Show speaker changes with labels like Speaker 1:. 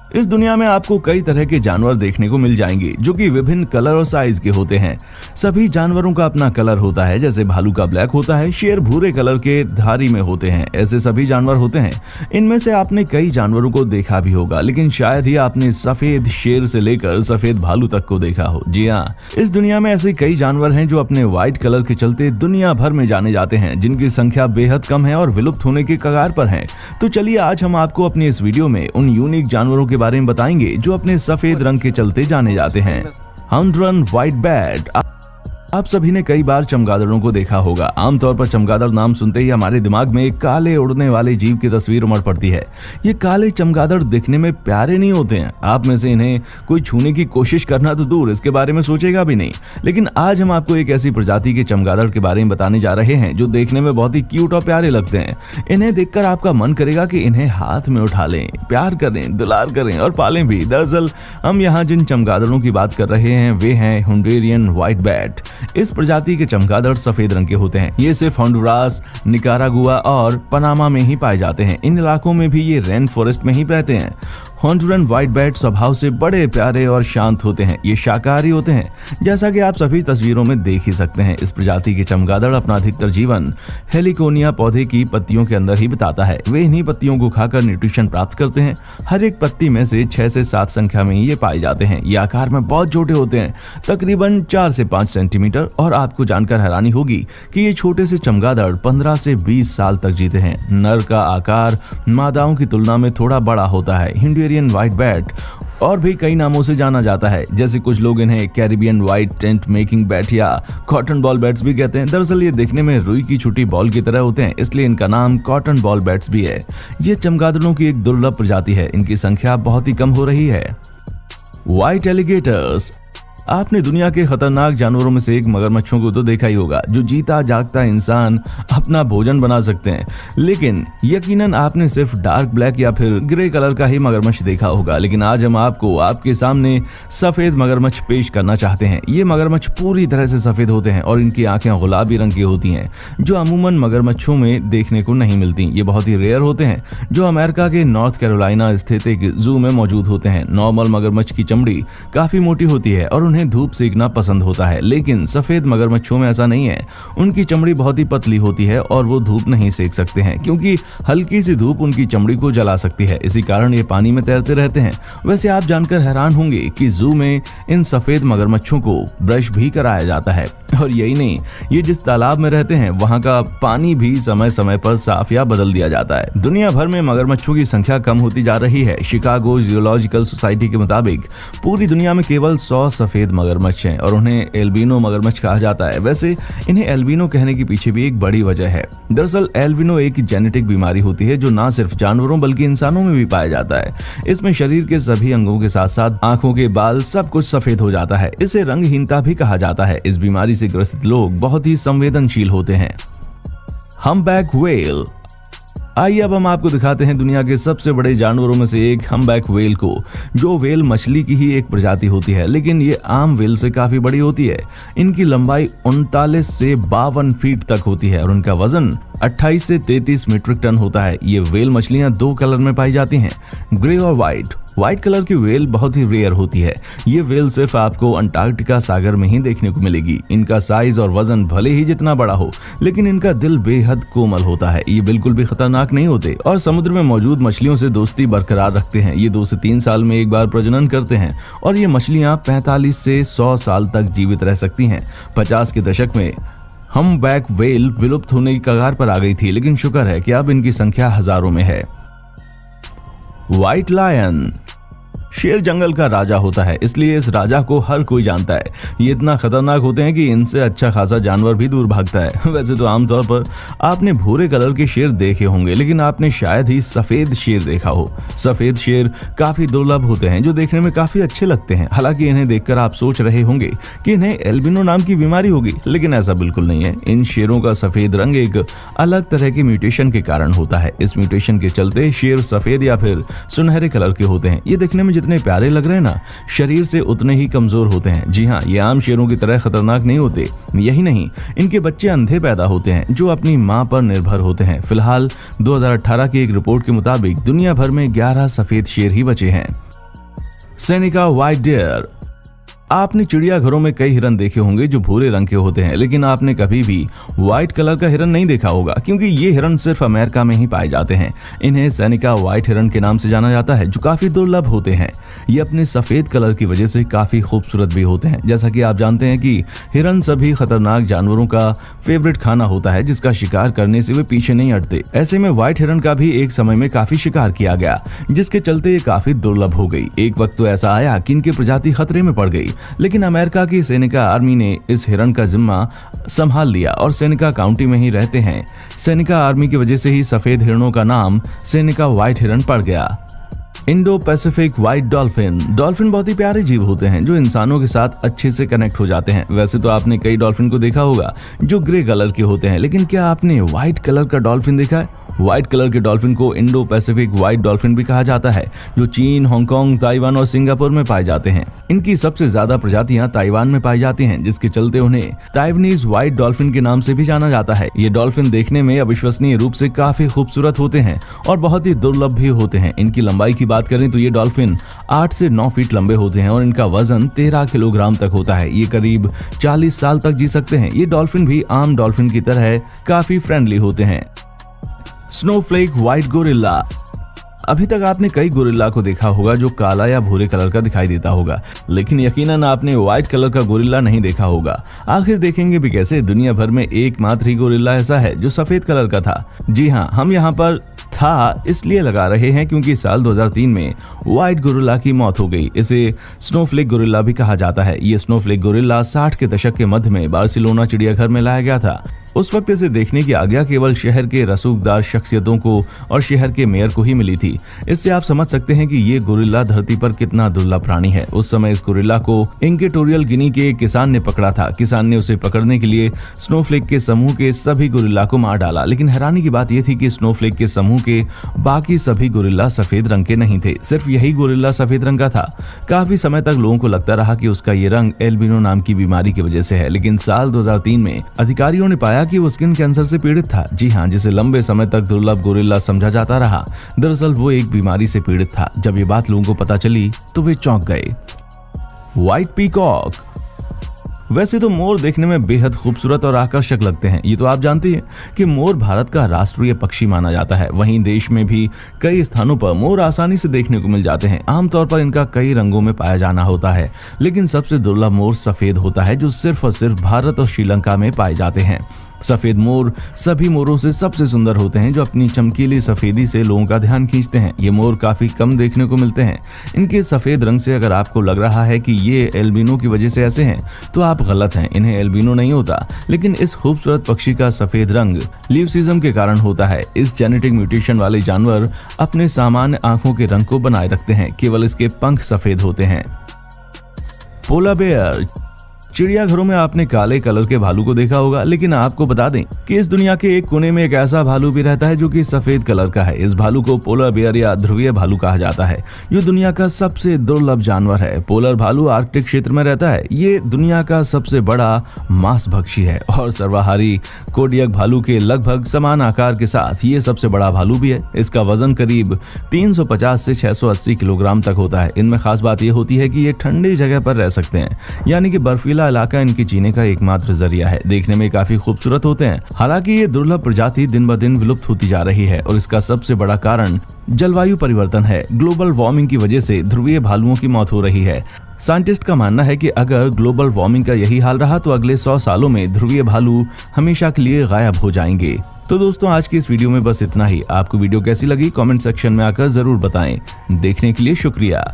Speaker 1: इस दुनिया में आपको कई तरह के जानवर देखने को मिल जाएंगे जो कि विभिन्न कलर और साइज के होते हैं। सभी जानवरों का अपना कलर होता है, जैसे भालू का ब्लैक होता है, शेर भूरे कलर के धारी में होते हैं। ऐसे सभी जानवर होते हैं। इनमें से आपने कई जानवरों को देखा भी होगा, लेकिन शायद ही आपने सफेद शेर से लेकर सफेद भालू तक को देखा हो। जी हाँ, इस दुनिया में ऐसे कई जानवर हैं जो अपने व्हाइट कलर के चलते दुनिया भर में जाने जाते हैं, जिनकी संख्या बेहद कम है और विलुप्त होने के कगार पर है। तो चलिए आज हम आपको अपनी इस वीडियो में उन यूनिक जानवरों के बारे में बताएंगे जो अपने सफेद रंग के चलते जाने जाते हैं। हॉर्न्ड व्हाइटबैट। आप सभी ने कई बार चमगादड़ों को देखा होगा। आमतौर पर चमगादड़ नाम सुनते ही हमारे दिमाग में एक काले उड़ने वाले जीव की तस्वीर उमड़ पड़ती है। ये काले चमगादड़ दिखने में प्यारे नहीं होते हैं। आप में से इन्हें कोई छूने की कोशिश करना तो दूर, इसके बारे में सोचेगा भी नहीं। लेकिन आज हम आपको एक ऐसी प्रजाति के चमगादड़ के बारे में बताने जा रहे हैं जो देखने में बहुत ही क्यूट और प्यारे लगते हैं। इन्हें देखकर आपका मन करेगा कि इन्हें हाथ में उठा लें, प्यार करें, दुलार करें और पालें भी। दरअसल हम यहाँ जिन चमगादड़ों की बात कर रहे हैं वे हैं होंडुरानियन व्हाइटबैट। इस प्रजाति के चमगादड़ सफेद रंग के होते हैं। ये सिर्फ होंडुरास, निकारागुआ और पनामा में ही पाए जाते हैं। इन इलाकों में भी ये रेन फॉरेस्ट में ही रहते हैं। होंडुरान व्हाइटबैट स्वभाव से बड़े प्यारे और शांत होते हैं। ये शाकाहारी होते हैं, जैसा कि आप सभी तस्वीरों में देख ही सकते हैं। इस प्रजाति के चमगादड़ अपना अधिकतर जीवन हेलिकोनिया पौधे की पत्तियों के अंदर ही बिताता है। वे इन्हीं पत्तियों को खाकर न्यूट्रिशन प्राप्त करते हैं। हर एक पत्ती में से 6 से 7 संख्या में ये पाए जाते हैं। ये आकार में बहुत छोटे होते हैं, तकरीबन 4 से 5 सेंटीमीटर। और आपको जानकर हैरानी होगी कि ये छोटे से चमगादड़ 15 से 20 साल तक जीते हैं। नर का आकार मादाओं की तुलना में थोड़ा बड़ा होता है। होंडुरानियन व्हाइटबैट और भी कई नामों से जाना जाता है, जैसे कुछ लोग इन्हें Caribbean white tent making bat या कॉटन बॉल बैट्स भी कहते हैं। दरअसल ये देखने में रुई की छोटी बॉल की तरह होते हैं, इसलिए इनका नाम कॉटन बॉल बैट्स भी है। ये चमगादड़ों की एक दुर्लभ प्रजाति है। इनकी संख्या बहुत ही कम हो रही है। White alligators. आपने दुनिया के खतरनाक जानवरों में से एक मगरमच्छों को तो देखा ही होगा, जो जीता जागता इंसान अपना भोजन बना सकते हैं। लेकिन यकीनन आपने सिर्फ डार्क ब्लैक या फिर ग्रे कलर का ही मगरमच्छ देखा होगा। लेकिन आज हम आपको आपके सामने सफेद मगरमच्छ पेश करना चाहते हैं। ये मगरमच्छ पूरी तरह से सफेद होते हैं और इनकी आंखें गुलाबी रंग की होती हैं, जो अमूमन मगरमच्छों में देखने को नहीं मिलती। ये बहुत ही रेयर होते हैं, जो अमेरिका के नॉर्थ कैरोलिना स्थित एक जू में मौजूद होते हैं। नॉर्मल मगरमच्छ की चमड़ी काफी मोटी होती है और धूप सेकना पसंद होता है, लेकिन सफेद मगरमच्छों में ऐसा नहीं है। उनकी चमड़ी बहुत ही पतली होती है और वो धूप नहीं सेक सकते हैं, क्योंकि हल्की सी धूप उनकी चमड़ी को जला सकती है। इसी कारण ये पानी में तैरते रहते हैं। वैसे आप जानकर हैरान होंगे कि जू में इन सफेद मगरमच्छों को ब्रश भी कराया जाता है। और यही नहीं, ये जिस तालाब में रहते हैं वहां का पानी भी समय समय पर साफ या बदल दिया जाता है। दुनिया भर में मगरमच्छों की संख्या कम होती जा रही है। शिकागो जियोलॉजिकल सोसाइटी के मुताबिक पूरी दुनिया में केवल 100 सफेद मगरमच्छ हैं और उन्हें एल्बिनो मगरमच्छ कहा जाता है। वैसे इन्हें एल्बिनो कहने के पीछे भी एक बड़ी वजह है। दरअसल एल्बिनो एक जेनेटिक बीमारी होती है जो न सिर्फ जानवरों बल्कि इंसानों में भी पाया जाता है। इसमें शरीर के सभी अंगों के साथ साथ आंखों के बाल सब कुछ सफेद हो जाता है। इसे रंगहीनता भी कहा जाता है। इस बीमारी से ग्रसित लोग बहुत ही संवेदनशील होते हैं। Humpback whale. आइए अब हम आपको दिखाते हैं दुनिया के सबसे बड़े जानवरों में से एक हम्पबैक व्हेल को, जो व्हेल मछली की ही एक प्रजाति होती है, लेकिन ये आम व्हेल से काफी बड़ी होती है। इनकी लंबाई 39 से 52 फीट तक होती है और उनका वजन 28 से 33 मीट्रिक टन होता है। ये व्हेल मछलियां 2 कलर में पाई जाती हैं, ग्रे और व्हाइट। व्हाइट कलर की व्हेल बहुत ही रेयर होती है। ये व्हेल सिर्फ आपको अंटार्कटिका सागर में ही देखने को मिलेगी। इनका साइज और वजन भले ही जितना बड़ा हो, लेकिन इनका दिल बेहद कोमल होता है। ये बिल्कुल भी खतरनाक नहीं होते और समुद्र में मौजूद मछलियों से दोस्ती बरकरार रखते हैं। ये 2 से 3 साल में एक बार प्रजनन करते हैं और ये मछलियां 45 से 100 साल तक जीवित रह सकती हैं। 50 के दशक में हम्पबैक व्हेल विलुप्त होने की कगार पर आ गई थी, लेकिन शुक्र है कि अब इनकी संख्या हजारों में है। White lion. शेर जंगल का राजा होता है, इसलिए इस राजा को हर कोई जानता है। ये इतना खतरनाक होते हैं कि इनसे अच्छा खासा जानवर भी दूर भागता है। वैसे तो आमतौर पर आपने भूरे कलर के शेर देखे होंगे, लेकिन आपने शायद ही सफेद शेर देखा हो। सफेद शेर काफी दुर्लभ होते हैं, जो देखने में काफी अच्छे लगते हैं। हालांकि इन्हें देखकर आप सोच रहे होंगे कि इन्हें एल्बिनो नाम की बीमारी होगी, लेकिन ऐसा बिल्कुल नहीं है। इन शेरों का सफेद रंग एक अलग तरह के म्यूटेशन के कारण होता है। इस म्यूटेशन के चलते शेर सफेद या फिर सुनहरे कलर के होते हैं। ये देखने में जितने प्यारे लग रहे हैं ना, शरीर से उतने ही कमजोर होते हैं। जी हाँ, ये आम शेरों की तरह खतरनाक नहीं होते। यही नहीं, इनके बच्चे अंधे पैदा होते हैं, जो अपनी मां पर निर्भर होते हैं। फिलहाल 2018 की एक रिपोर्ट के मुताबिक दुनिया भर में 11 सफेद शेर ही बचे हैं। सेनिका व्हाइट डियर। आपने चिड़ियाघरों में कई हिरन देखे होंगे जो भूरे रंग के होते हैं, लेकिन आपने कभी भी व्हाइट कलर का हिरन नहीं देखा होगा, क्योंकि ये हिरन सिर्फ अमेरिका में ही पाए जाते हैं। इन्हें सेनिका व्हाइट हिरन के नाम से जाना जाता है, जो काफी दुर्लभ होते हैं। ये अपने सफेद कलर की वजह से काफी खूबसूरत भी होते हैं। जैसा कि आप जानते हैं कि हिरन सभी खतरनाक जानवरों का फेवरेट खाना होता है, जिसका शिकार करने से वे पीछे नहीं हटते। ऐसे में व्हाइट हिरन का भी एक समय में काफी शिकार किया गया, जिसके चलते ये काफी दुर्लभ हो गई। एक वक्त तो ऐसा आया कि इनकी प्रजाति खतरे में पड़ गई, लेकिन अमेरिका की सेनिका आर्मी ने इस हिरन का जिम्मा संभाल लिया और सेनिका काउंटी में ही रहते हैं। सेनिका आर्मी की वजह से ही सफेद हिरणों का नाम सेनिका व्हाइट हिरन पड़ गया। Indo Pacific white dolphin. Dolphin बहुत ही प्यारे जीव होते हैं जो इंसानों के साथ अच्छे से कनेक्ट हो जाते हैं। वैसे तो आपने कई डॉल्फिन को देखा होगा जो ग्रे कलर के होते हैं, लेकिन क्या आपने व्हाइट कलर का डॉल्फिन देखा है? व्हाइट कलर के डॉल्फिन को इंडो पैसिफिक व्हाइट डॉल्फिन भी कहा जाता है, जो चीन, हांगकांग, ताइवान और सिंगापुर में पाए जाते हैं। इनकी सबसे ज्यादा प्रजातियां ताइवान में पाई जाती हैं, जिसके चलते उन्हें ताइवानीज व्हाइट डॉल्फिन के नाम से भी जाना जाता है। ये डॉल्फिन देखने में अविश्वसनीय रूप से काफी खूबसूरत होते हैं और बहुत ही दुर्लभ भी होते हैं। इनकी लंबाई की बात करें तो ये डॉल्फिन 8 से 9 फीट लंबे होते हैं और इनका वजन 13 किलोग्राम तक होता है। ये करीब 40 साल तक जी सकते हैं। ये डॉल्फिन भी आम डॉल्फिन की तरह काफी फ्रेंडली होते हैं। Snowflake white gorilla. अभी तक आपने कई गोरिल्ला को देखा होगा जो काला या भूरे कलर का दिखाई देता होगा, लेकिन यकीनन आपने व्हाइट कलर का गोरिल्ला नहीं देखा होगा। आखिर देखेंगे भी कैसे? दुनिया भर में एकमात्र ही गोरिल्ला ऐसा है जो सफेद कलर का था। जी हाँ, हम यहाँ पर था इसलिए लगा रहे हैं क्योंकि साल 2003 में व्हाइट गोरिल्ला की मौत हो गई। इसे स्नोफ्लेक गोरिल्ला भी कहा जाता है। ये स्नोफ्लेक गोरिल्ला 60 के दशक के मध्य में बार्सिलोना चिड़ियाघर में लाया गया था। उस वक्त इसे देखने की आज्ञा केवल शहर के रसूखदार शख्सियतों को और शहर के मेयर को ही मिली थी। इससे आप समझ सकते हैं कि ये गोरिल्ला धरती पर कितना दुर्लभ प्राणी है। उस समय इस गोरिल्ला को इक्वेटोरियल गिनी के एक किसान ने पकड़ा था। किसान ने उसे पकड़ने के लिए स्नोफ्लेक के समूह के सभी गोरिल्ला को मार डाला, लेकिन हैरानी की बात यह थी कि स्नोफ्लेक के समूह के बाकी सभी गोरिल्ला सफेद रंग के नहीं थे, सिर्फ यही गोरिल्ला सफेद रंग का था। काफी समय तक लोगों को लगता रहा कि उसका ये रंग एल्बिनो नाम की बीमारी की वजह से है, लेकिन साल 2003 में अधिकारियों ने पाया कि वो स्किन कैंसर से पीड़ित था। जी हाँ, जिसे लंबे समय तक दुर्लभ गोरिल्ला समझा जाता रहा, दरअसल वो एक बीमारी से पीड़ित था। जब ये बात लोगों को पता चली तो वे चौंक गए। White peacock. वैसे तो मोर देखने में बेहद खूबसूरत और आकर्षक लगते हैं। ये तो आप जानते हैं कि मोर भारत का राष्ट्रीय पक्षी माना जाता है। वहीं देश में भी कई स्थानों पर मोर आसानी से देखने को मिल जाते हैं। आमतौर पर इनका कई रंगों में पाया जाना होता है, लेकिन सबसे दुर्लभ मोर सफेद होता है, जो सिर्फ और सिर्फ भारत और श्रीलंका में पाए जाते हैं। सफेद मोर सभी मोरों से सबसे सुंदर होते हैं, जो अपनी चमकीली सफेदी से लोगों का ध्यान खींचते हैं। ये मोर काफी कम देखने को मिलते हैं। इनके सफेद रंग से अगर आपको लग रहा है कि ये एल्बिनो की वजह से ऐसे हैं, तो आप गलत हैं। इन्हें एल्बिनो नहीं होता, लेकिन इस खूबसूरत पक्षी का सफेद रंग ल्यूसिज्म के कारण होता है। इस जेनेटिक म्यूटेशन वाले जानवर अपने सामान्य आंखों के रंग को बनाए रखते हैं, केवल इसके पंख सफेद होते हैं। पोला बेयर। चिड़ियाघरों में आपने काले कलर के भालू को देखा होगा, लेकिन आपको बता दें कि इस दुनिया के एक कोने में एक ऐसा भालू भी रहता है जो कि सफेद कलर का है। इस भालू को पोलर बेयर या ध्रुवीय भालू कहा जाता है, जो दुनिया का सबसे दुर्लभ जानवर है। पोलर भालू आर्कटिक क्षेत्र में रहता है। ये दुनिया का सबसे बड़ा मांसभक्षी है और सर्वाहारी कोडियक भालू के लगभग समान आकार के साथ ये सबसे बड़ा भालू भी है। इसका वजन करीब 350 से 680 किलोग्राम तक होता है। इनमें खास बात यह होती है कि ये ठंडी जगह पर रह सकते हैं, यानी कि बर्फीला इलाका इनके जीने का एकमात्र जरिया है। देखने में काफी खूबसूरत होते हैं। हालांकि ये दुर्लभ प्रजाति दिन ब दिन विलुप्त होती जा रही है और इसका सबसे बड़ा कारण जलवायु परिवर्तन है। ग्लोबल वार्मिंग की वजह से ध्रुवीय भालुओं की मौत हो रही है। साइंटिस्ट का मानना है कि अगर ग्लोबल वार्मिंग का यही हाल रहा तो अगले 100 सालों में ध्रुवीय भालू हमेशा के लिए गायब हो जाएंगे। तो दोस्तों, आज की इस वीडियो में बस इतना ही। आपको वीडियो कैसी लगी कमेंट सेक्शन में आकर जरूर बताएं। देखने के लिए शुक्रिया।